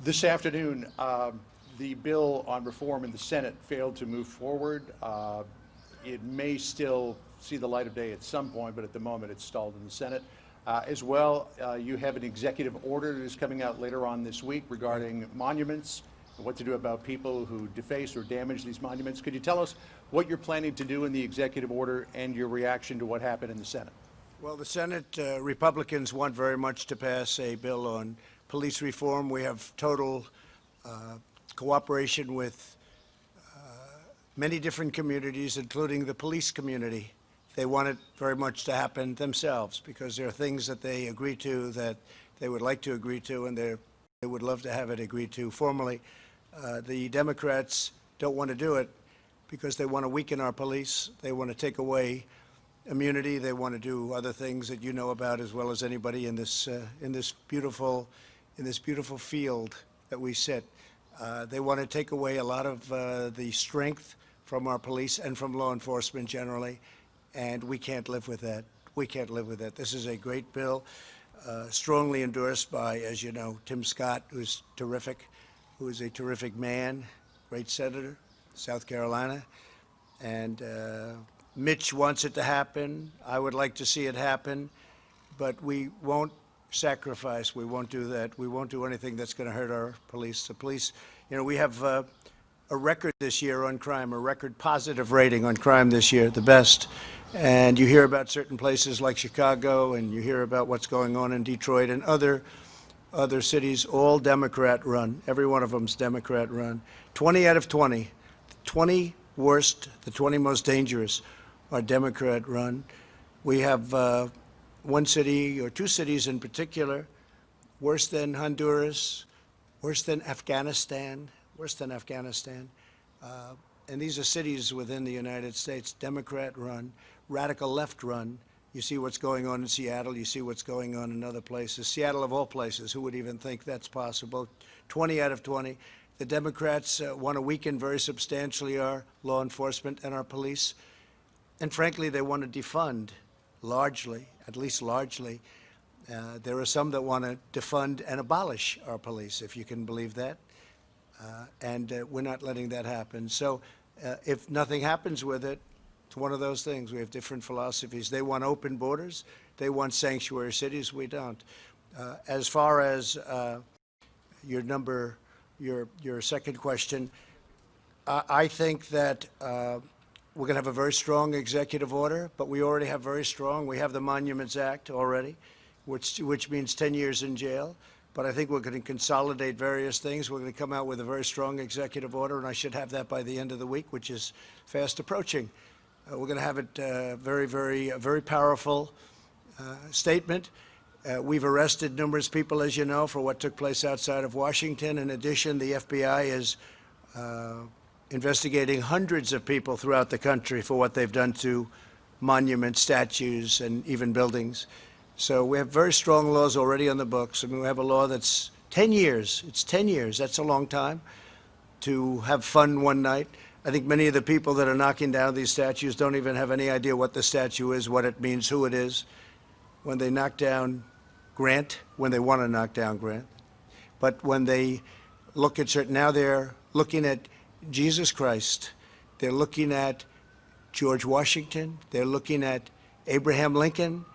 This afternoon, the bill on reform in the Senate failed to move forward. It may still see the light of day at some point, but at the moment it's stalled in the Senate. As well, you have an executive order that is coming out later on this week regarding monuments and what to do about people who deface or damage these monuments. Could you tell us what you're planning to do in the executive order and your reaction to what happened in the Senate? Well, the Senate Republicans want very much to pass a bill on police reform. We have total cooperation with many different communities, including the police community. They want it very much to happen themselves because there are things that they agree to that they would like to agree to, and they would love to have it agreed to formally. The Democrats don't want to do it because they want to weaken our police. They want to take away immunity. They want to do other things that you know about as well as anybody in this beautiful field that we sit. They want to take away a lot of the strength from our police and from law enforcement generally, and we can't live with that. We can't live with that. This is a great bill, strongly endorsed by, as you know, Tim Scott, who's terrific, who is a terrific man, great senator, South Carolina, and Mitch wants it to happen. I would like to see it happen, but we won't sacrifice. We won't do that. We won't do anything that's going to hurt our police. The police, you know, we have a record this year on crime, a record positive rating on crime this year, the best. And you hear about certain places like Chicago, and you hear about what's going on in Detroit and other cities, all Democrat run. Every one of them's Democrat run. 20 out of 20, 20 worst, the 20 most dangerous are Democrat run. We have one city or two cities in particular, worse than Honduras, worse than Afghanistan, and these are cities within the United States, Democrat run, radical left run. You see what's going on in Seattle, you see what's going on in other places. Seattle of all places, who would even think that's possible? 20 out of 20. The Democrats want to weaken very substantially our law enforcement and our police. And frankly, they want to defund largely, at least largely. There are some that want to defund and abolish our police, if you can believe that. And we're not letting that happen. So if nothing happens with it, it's one of those things. We have different philosophies. They want open borders. They want sanctuary cities. We don't. As far as your second question, I think that we're going to have a very strong executive order, but we already have very strong. We have the Monuments Act already, which means 10 years in jail. But I think we're going to consolidate various things. We're going to come out with a very strong executive order, and I should have that by the end of the week, which is fast approaching. We're going to have it a very powerful statement. We've arrested numerous people, as you know, for what took place outside of Washington. In addition, the FBI is investigating hundreds of people throughout the country for what they've done to monuments, statues, and even buildings. So we have very strong laws already on the books. I mean, we have a law that's 10 years. It's 10 years. That's a long time to have fun one night. I think many of the people that are knocking down these statues don't even have any idea what the statue is, what it means, who it is. When they knock down Grant, when they want to knock down Grant. But when they look at certain, now they're looking at Jesus Christ. They're looking at George Washington. They're looking at Abraham Lincoln,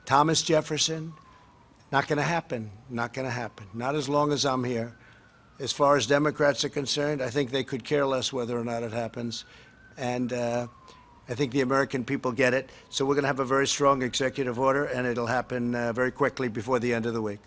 Thomas Jefferson. Not going to happen. Not going to happen. Not as long as I'm here. As far as Democrats are concerned, I think they could care less whether or not it happens. And I think the American people get it. So we're going to have a very strong executive order, and it'll happen very quickly before the end of the week.